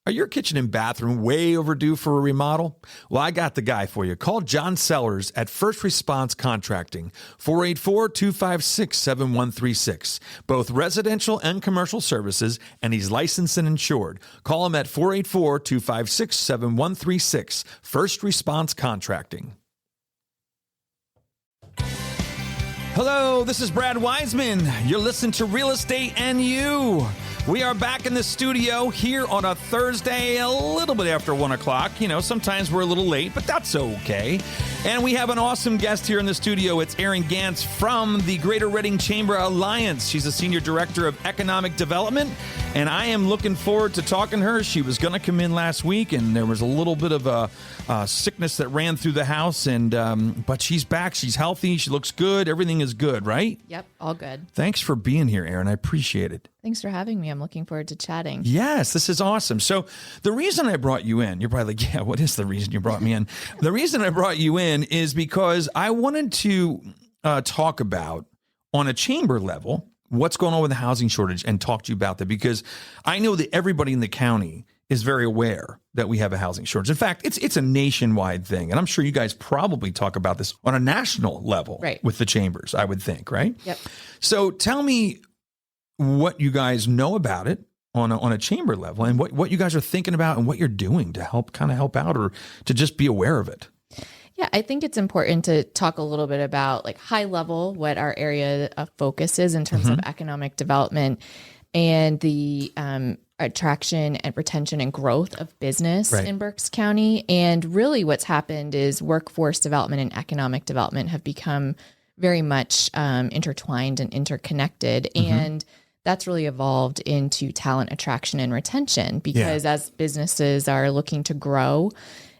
Are your kitchen and bathroom way overdue for a remodel? Well, I got the guy for you. Call John Sellers at First Response Contracting, 484-256-7136. Both residential and commercial services, and he's licensed and insured. Call him at 484-256-7136. First Response Contracting. Hello, this is Brad Weisman. You're listening to Real Estate and You. We are back in the studio here on a Thursday, a little bit after 1 o'clock. You know, sometimes we're a little late, but that's okay. And we have an awesome guest here in the studio. It's Erin Gantz from the Greater Reading Chamber Alliance. She's a Senior Director of Economic Development, and I am looking forward to talking to her. She was going to come in last week, and there was a little bit of a sickness that ran through the house, and but she's back. She's healthy. She looks good. Everything is good, right? Yep, all good. Thanks for being here, Erin. I appreciate it. Thanks for having me. I'm looking forward to chatting. Yes, this is awesome. So the reason I brought you in, you're probably like, yeah, what is the reason you brought me in? The reason I brought you in is because I wanted to talk about, on a chamber level, what's going on with the housing shortage and talk to you about that, because I know that everybody in the county is very aware that we have a housing shortage. In fact, it's a nationwide thing. And I'm sure you guys probably talk about this on a national level with the chambers, I would think, right? Yep. So tell me what you guys know about it on a chamber level, and what you guys are thinking about and what you're doing to help out, or to just be aware of it. Yeah, I think it's important to talk a little bit about, like, high level, what our area of focus is in terms of economic development and the attraction and retention and growth of business in Berks County. And really what's happened is workforce development and economic development have become very much intertwined and interconnected. And that's really evolved into talent attraction and retention, because as businesses are looking to grow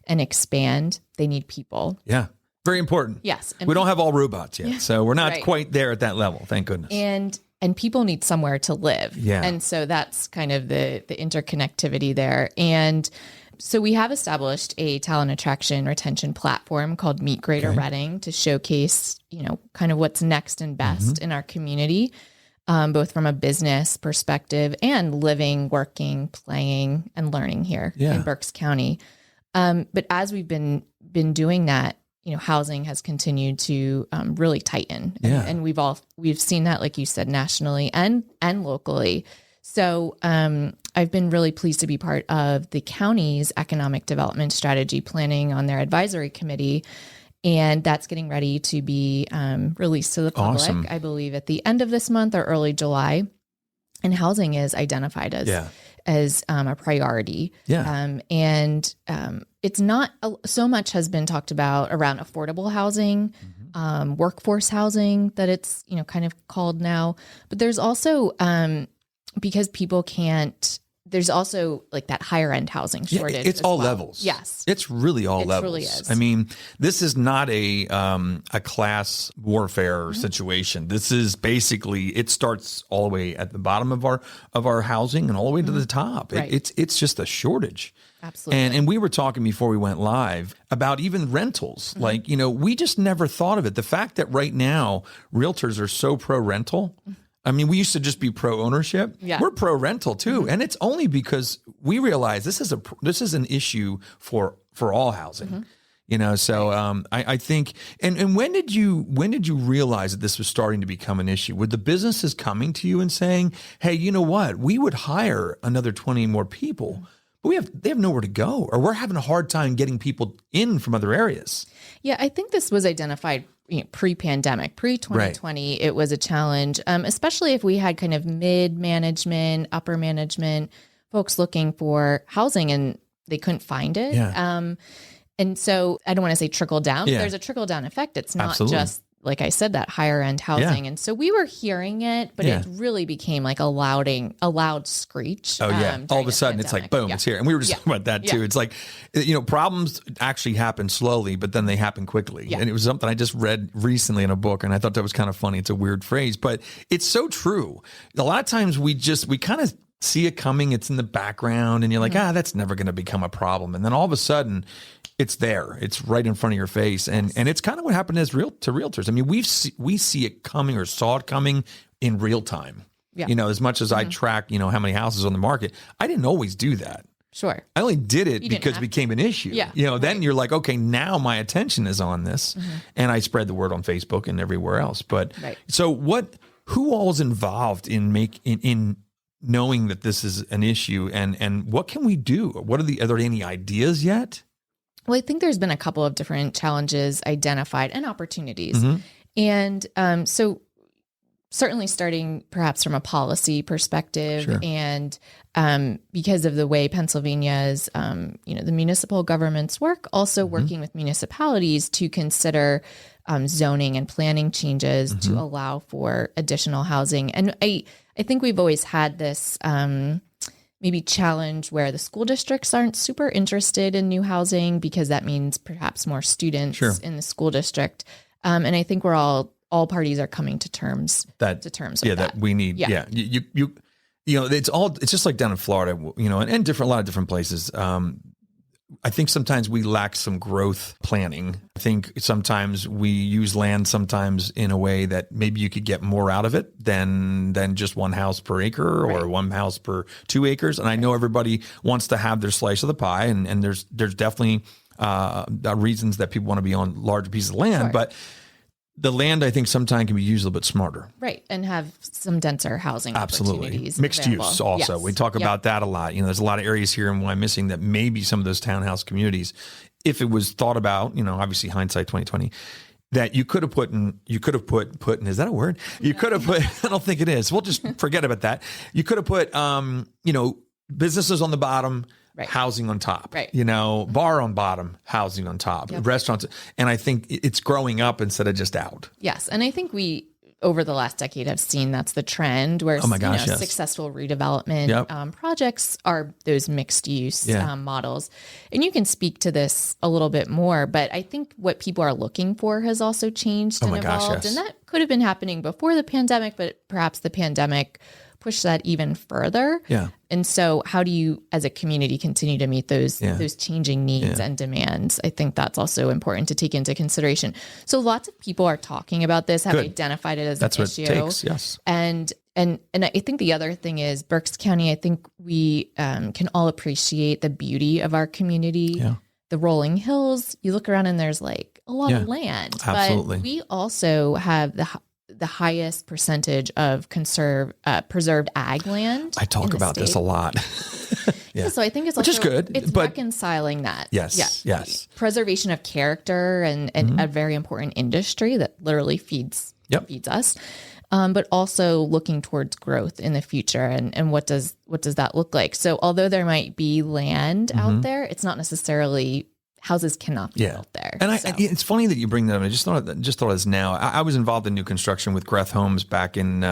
and expand, they need people. Yeah. Very important. Yes. And we don't have all robots yet, so we're not quite there at that level. Thank goodness. And people need somewhere to live. Yeah. And so that's kind of the interconnectivity there. And so we have established a talent attraction retention platform called Meet Greater Reading to showcase, kind of what's next and best in our community. Both from a business perspective and living, working, playing, and learning here in Berks County. But as we've been doing that, housing has continued to really tighten, and we've seen that, like you said, nationally and locally. So I've been really pleased to be part of the county's economic development strategy planning on their advisory committee. And that's getting ready to be released to the public, I believe, at the end of this month or early July. And housing is identified as a priority. Yeah. It's not so much has been talked about around affordable housing, workforce housing, that it's, kind of called now. But there's also, because people can't, there's also like that higher end housing shortage. It's all levels. Yes. It's really all levels. Really is. I mean, this is not a class warfare situation. This is basically, it starts all the way at the bottom of our housing and all the way to the top. Right. It's just a shortage. Absolutely. And we were talking before we went live about even rentals. Like, we just never thought of it. The fact that right now realtors are so pro rental. I mean, we used to just be pro ownership. Yeah. We're pro rental too, and it's only because we realize this is an issue for all housing. So I think. And when did you realize that this was starting to become an issue? Were the businesses coming to you and saying, "Hey, you know what? We would hire another 20 more people, but they have nowhere to go, or we're having a hard time getting people in from other areas." Yeah, I think this was identified pre-pandemic, pre-2020, It was a challenge, especially if we had kind of mid-management, upper management folks looking for housing and they couldn't find it. Yeah. And so I don't want to say trickle down, but there's a trickle down effect. It's not just, like I said, that higher end housing. And so we were hearing it, but it really became like a loud screech. Oh yeah. All of a sudden it's like, boom, it's here. And we were just talking about that too. It's like, problems actually happen slowly, but then they happen quickly. Yeah. And it was something I just read recently in a book, and I thought that was kind of funny. It's a weird phrase, but it's so true. A lot of times we kind of see it coming. It's in the background and you're like, that's never going to become a problem. And then all of a sudden it's there. It's right in front of your face. And it's kind of what happened to realtors. I mean, we see it coming, or saw it coming in real time. Yeah. As much as I track, how many houses on the market, I didn't always do that. Sure. I only did it You didn't because it have became an issue. Yeah. Then you're like, okay, now my attention is on this. And I spread the word on Facebook and everywhere else. But so who all is involved in knowing that this is an issue, and what can we do? Are there any ideas yet? Well, I think there's been a couple of different challenges identified and opportunities. And so certainly starting perhaps from a policy perspective and because of the way Pennsylvania's, the municipal governments work, also working with municipalities to consider zoning and planning changes to allow for additional housing. And I think we've always had this maybe challenge where the school districts aren't super interested in new housing because that means perhaps more students in the school district. And I think we're all parties are coming to terms with that. That we need. It's just like down in Florida, and a lot of different places. I think sometimes we lack some growth planning. I think sometimes we use land sometimes in a way that maybe you could get more out of it than just one house per acre or one house per 2 acres. And I know everybody wants to have their slice of the pie, and there's definitely reasons that people want to be on large pieces of land, but the land, I think, sometimes can be used a little bit smarter. Right. And have some denser housing opportunities. Mixed available. use also. We talk about that a lot. There's a lot of areas here in Wyomissing that maybe some of those townhouse communities, if it was thought about, obviously hindsight 2020, that you could have put in, is that a word? You could have put, I don't think it is. We'll just forget about that. You could have put, businesses on the bottom, housing on top, bar on bottom, housing on top, restaurants. And I think it's growing up instead of just out. Yes. And I think we, over the last decade, have seen that's the trend where successful redevelopment projects are those mixed use models. And you can speak to this a little bit more, but I think what people are looking for has also changed and evolved. And that could have been happening before the pandemic, but perhaps the pandemic pushed that even further. Yeah. And so how do you, as a community, continue to meet those changing needs and demands? I think that's also important to take into consideration. So lots of people are talking about this, have identified it as an issue. That's what it takes, yes. And I think the other thing is Berks County, I think we can all appreciate the beauty of our community. Yeah. The rolling hills, you look around and there's like a lot of land. Absolutely. But we also have the highest percentage of preserved ag land. I talk about this a lot. So I think it's also, which is good, it's reconciling that. Yes. Preservation of character and a very important industry that literally feeds us. But also looking towards growth in the future and what does that look like? So although there might be land out there, it's not necessarily houses cannot be built there. And it's funny that you bring that up. I just thought of this now. I was involved in new construction with Greth Homes back in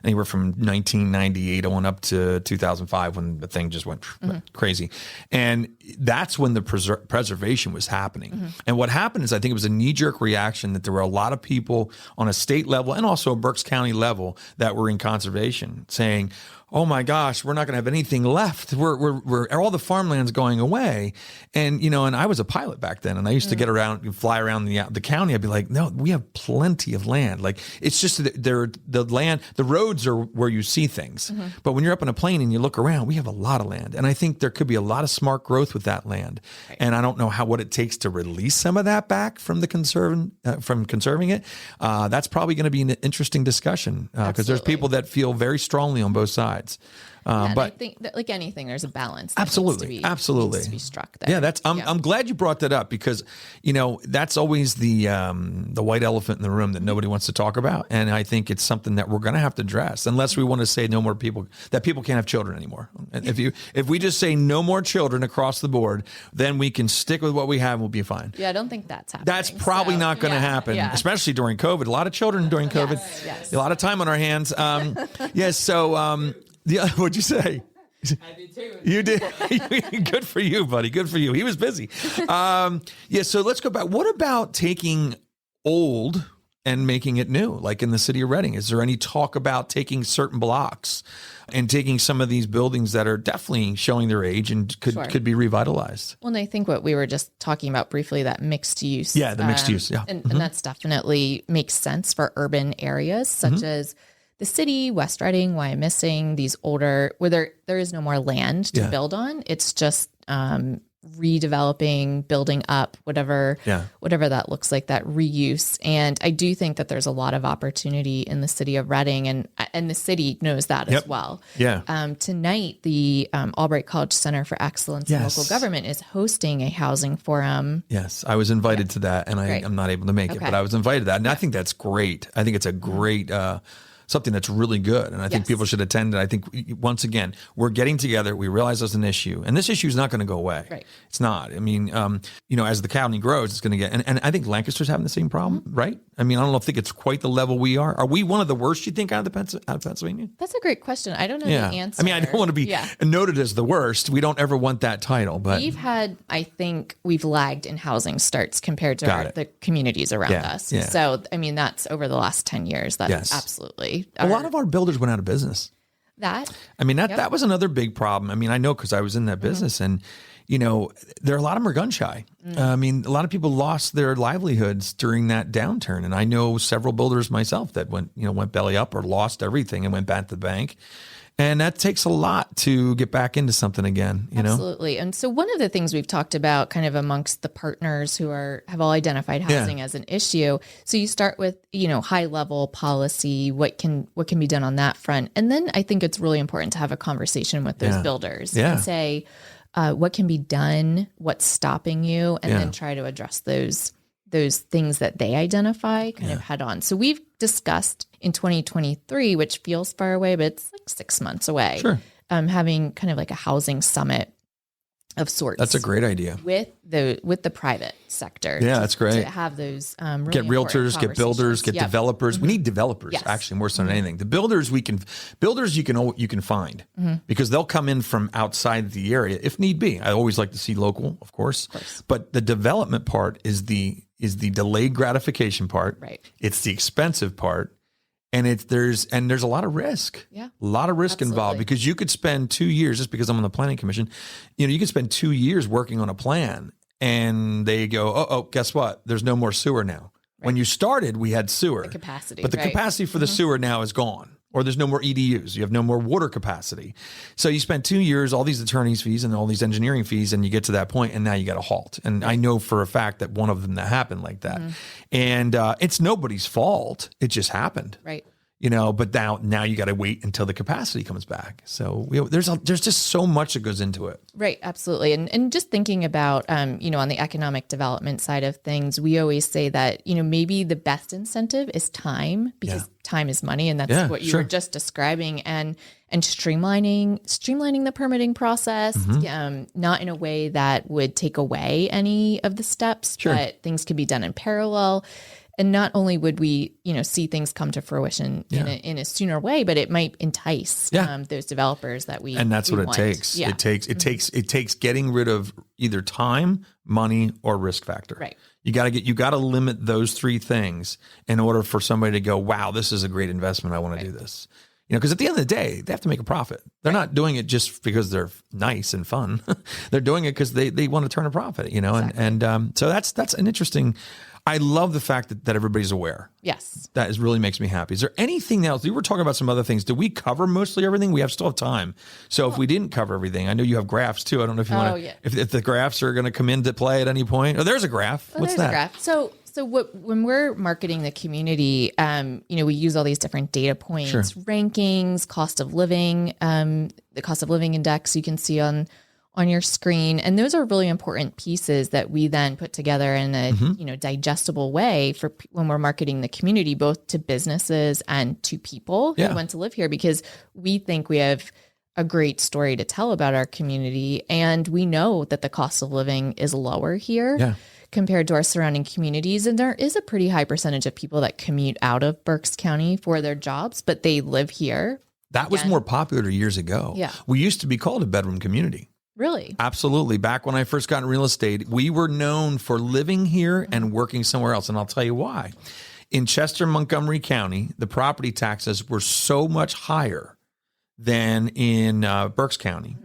anywhere from 1998 on up to 2005 when the thing just went crazy. And that's when the preservation was happening. And what happened is I think it was a knee-jerk reaction that there were a lot of people on a state level and also a Berks County level that were in conservation saying, oh my gosh, we're not going to have anything left. We're all the farmland's going away. And, and I was a pilot back then and I used to get around and fly around the county. I'd be like, no, we have plenty of land. Like it's just that the land, the roads are where you see things. But when you're up in a plane and you look around, we have a lot of land. And I think there could be a lot of smart growth with that land. Right. And I don't know what it takes to release some of that back from from conserving it. That's probably going to be an interesting discussion because there's people that feel very strongly on both sides. But I think that, like anything, there's a balance. Absolutely. Needs to be struck there. Yeah, I'm glad you brought that up because, that's always the white elephant in the room that nobody wants to talk about. And I think it's something that we're going to have to address unless we want to say no more people can't have children anymore. If we just say no more children across the board, then we can stick with what we have and we'll be fine. Yeah, I don't think that's happening. That's probably not going to happen, especially during COVID. A lot of children during COVID, a lot of time on our hands. What'd you say? I did too. You did? Good for you, buddy. Good for you. He was busy. So let's go back. What about taking old and making it new, like in the city of Reading? Is there any talk about taking certain blocks and taking some of these buildings that are definitely showing their age and could be revitalized? Well, and I think what we were just talking about briefly, that mixed use. Yeah, the mixed use. Yeah. And that's definitely makes sense for urban areas such as the city, West Reading, why I'm missing these older, where there is no more land to build on. It's just redeveloping, building up, whatever that looks like, that reuse. And I do think that there's a lot of opportunity in the city of Reading, and the city knows that as well. Yeah. Tonight, the Albright College Center for Excellence in Local Government is hosting a housing forum. Yes, I was invited to that, and I'm not able to make it, but I was invited to that, and I think that's great. I think it's a great something that's really good. And I think people should attend. And I think, once again, we're getting together. We realize there's an issue, and this issue is not going to go away. Right. It's not. I mean, as the county grows, it's going to get, and I think Lancaster's having the same problem, right? I mean, I don't think it's quite the level we are. Are we one of the worst, you think, out of Pennsylvania? That's a great question. I don't know the answer. I mean, I don't want to be noted as the worst. We don't ever want that title, but we've lagged in housing starts compared to the communities around us. Yeah. So, I mean, that's over the last 10 years. That's absolutely. A lot of our builders went out of business. That was another big problem. I mean, I know, because I was in that business, and there are a lot of them are gun shy. I mean, a lot of people lost their livelihoods during that downturn, and I know several builders myself that went belly up or lost everything and went back to the bank. And that takes a lot to get back into something again, Absolutely. And so one of the things we've talked about kind of amongst the partners who have all identified housing as an issue. So you start with, high level policy, what can be done on that front. And then I think it's really important to have a conversation with those builders and say, what can be done, what's stopping you, and then try to address those things that they identify kind of head on. So we've discussed in 2023, which feels far away, but it's like 6 months away, having kind of like a housing summit of sorts. That's a great idea. With the private sector. Yeah, that's great. To have those really get realtors, get builders, get developers. We need developers actually more so than anything. The builders you can find because they'll come in from outside the area if need be. I always like to see local, of course. But the development part is the delayed gratification part. Right. It's the expensive part. And there's a lot of risk. Yeah. A lot of risk involved, because you could spend 2 years, just because I'm on the planning commission, you could spend 2 years working on a plan, and they go, oh, guess what? There's no more sewer now. Right. When you started, we had sewer. The capacity. But the capacity for the sewer now is gone. Or there's no more EDUs. You have no more water capacity. So you spent 2 years, all these attorneys' fees and all these engineering fees, and you get to that point, and now you got to halt. And I know for a fact that one of them that happened like that. And it's nobody's fault. It just happened. Right. But now you got to wait until the capacity comes back. So there's just so much that goes into it. Right. Absolutely. And just thinking about, on the economic development side of things, we always say that, maybe the best incentive is time, because time is money. And that's what you were just describing, and streamlining the permitting process, not in a way that would take away any of the steps, but things could be done in parallel. And not only would we, see things come to fruition in a sooner way, but it might entice those developers that we and that's we what want. It takes. Yeah. It takes getting rid of either time, money, or risk factor. Right. You got to limit those three things in order for somebody to go, wow, this is a great investment. I want to do this. Because at the end of the day, they have to make a profit. They're not doing it just because they're nice and fun. They're doing it because they want to turn a profit. Exactly. And so that's an interesting. I love the fact that everybody's aware. Yes. That really makes me happy. Is there anything else? We were talking about some other things. Did we cover mostly everything? We still have time. So if we didn't cover everything, I know you have graphs too. I don't know if you want to, if the graphs are going to come into play at any point. Oh, there's a graph. What's that? A graph. So when we're marketing the community, we use all these different data points, rankings, cost of living, the cost of living index you can see on your screen. And those are really important pieces that we then put together in a, digestible way for when we're marketing the community, both to businesses and to people who want to live here, because we think we have a great story to tell about our community. And we know that the cost of living is lower here compared to our surrounding communities. And there is a pretty high percentage of people that commute out of Berks County for their jobs, but they live here. That was more popular years ago. Yeah. We used to be called a bedroom community. Really? Absolutely. Back when I first got in real estate, we were known for living here and working somewhere else. And I'll tell you why. In Chester, Montgomery County, the property taxes were so much higher than in Berks County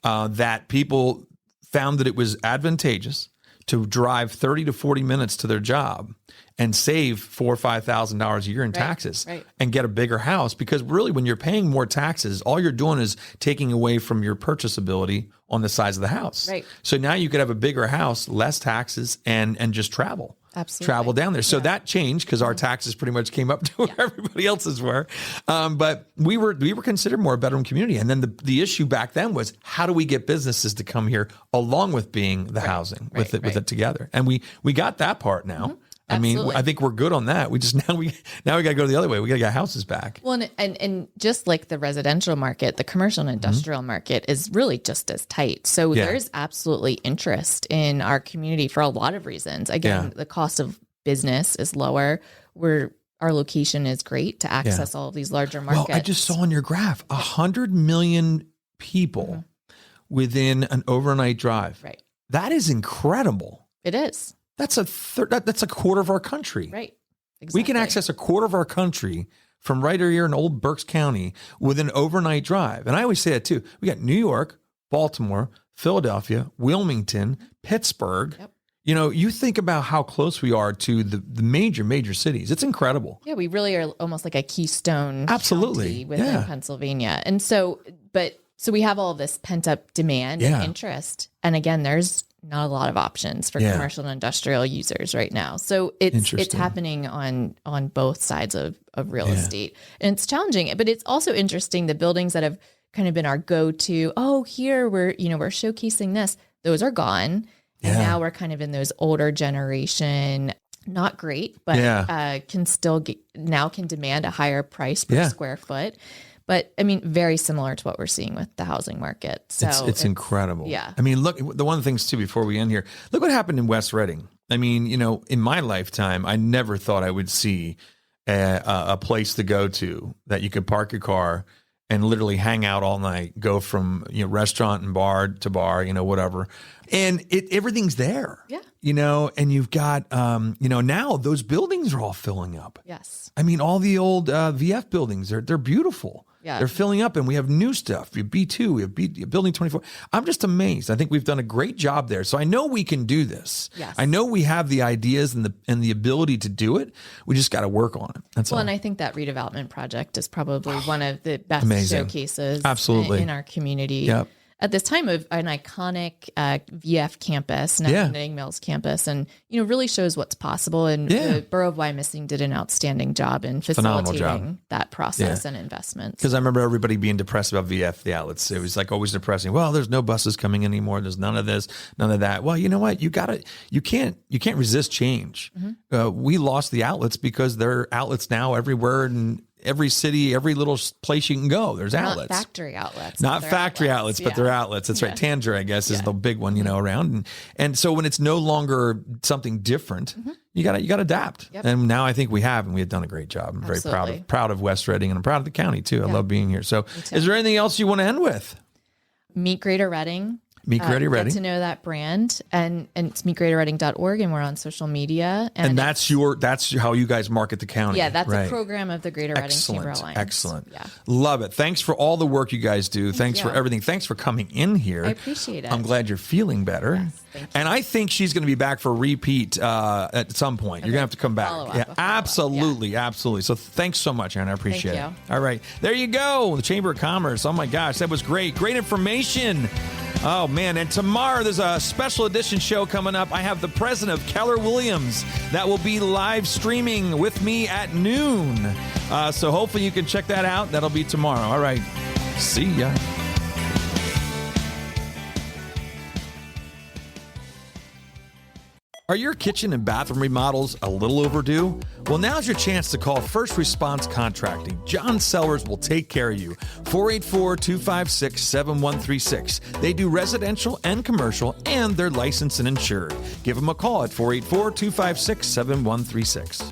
that people found that it was advantageous to drive 30 to 40 minutes to their job and save $4,000 or $5,000 a year in taxes and get a bigger house. Because really, when you're paying more taxes, all you're doing is taking away from your purchase ability on the size of the house. Right. So now you could have a bigger house, less taxes, and just travel. Absolutely. Travel down there. So that changed because our taxes pretty much came up to where everybody else's were. But we were considered more a bedroom community. And then the issue back then was, how do we get businesses to come here along with being the housing with it together? And we got that part now. Mm-hmm. Absolutely. I mean, I think we're good on that. We just now we got to go the other way. We got to get houses back. Well, and just like the residential market, the commercial and industrial market is really just as tight. So there's absolutely interest in our community for a lot of reasons. Again, the cost of business is lower. Our location is great to access all of these larger markets. Well, I just saw on your graph 100 million people within an overnight drive. Right. That is incredible. It is. That's a quarter of our country. Right. Exactly. We can access a quarter of our country from right here in old Berks County with an overnight drive. And I always say that too. We got New York, Baltimore, Philadelphia, Wilmington, Pittsburgh. Yep. You know, you think about how close we are to the major cities. It's incredible. Yeah, we really are almost like a keystone county within Pennsylvania. And so we have all this pent up demand and interest. And again, there's not a lot of options for commercial and industrial users right now. So it's happening on both sides of real estate. And it's challenging, but it's also interesting, the buildings that have kind of been our go-to, here we're showcasing this, those are gone. And now we're kind of in those older generation, not great, but can still can demand a higher price per square foot. But I mean, very similar to what we're seeing with the housing market. So it's incredible. Yeah. I mean, look, the one of the things too, before we end here, look what happened in West Reading. I mean, in my lifetime, I never thought I would see a place to go to that you could park your car and literally hang out all night, go from restaurant and bar to bar, whatever. And everything's there. Yeah. And you've got now those buildings are all filling up. Yes. I mean, all the old VF buildings, they're beautiful. Yeah. They're filling up, and we have new stuff. We have B2, we have Building 24. I'm just amazed. I think we've done a great job there. So I know we can do this. Yes. I know we have the ideas and the ability to do it. We just got to work on it. That's all. And I think that redevelopment project is probably one of the best showcases in our community. Yep. At this time of an iconic VF campus, now Knitting Mills campus, and really shows what's possible. And the Borough of Wyomissing did an outstanding job in facilitating that process and investment. Because I remember everybody being depressed about VF, the outlets. It was like always depressing. Well, there's no buses coming anymore. There's none of this, none of that. Well, you know what? You can't resist change. Mm-hmm. We lost the outlets because there are outlets now everywhere and every city, every little place you can go, there's outlets. Not factory outlets. Not factory outlets, but they're outlets. That's right. Tanger, I guess, is the big one, around. And so when it's no longer something different, you got to adapt. Yep. And now I think we have done a great job. I'm very proud of West Reading, and I'm proud of the county too. I love being here. So is there anything else you want to end with? Meet Greater Reading. Meet Greater Reading. Get to know that brand, and it's meetgreaterreading.org, and we're on social media. And that's how you guys market the county. Yeah, that's a program of the Greater Reading Chamber Alliance. Excellent. Yeah. Love it. Thanks for all the work you guys do. Thanks for everything. Thanks for coming in here. I appreciate it. I'm glad you're feeling better. Yes, thank you. And I think she's going to be back for a repeat at some point. You're going to have to come back. Yeah, absolutely. Absolutely. So thanks so much, Aaron. I appreciate it. All right. There you go. The Chamber of Commerce. Oh my gosh, that was great. Great information. Oh, man. And tomorrow there's a special edition show coming up. I have the president of Keller Williams that will be live streaming with me at noon. So hopefully you can check that out. That'll be tomorrow. All right. See ya. Are your kitchen and bathroom remodels a little overdue? Well, now's your chance to call First Response Contracting. John Sellers will take care of you. 484-256-7136. They do residential and commercial, and they're licensed and insured. Give them a call at 484-256-7136.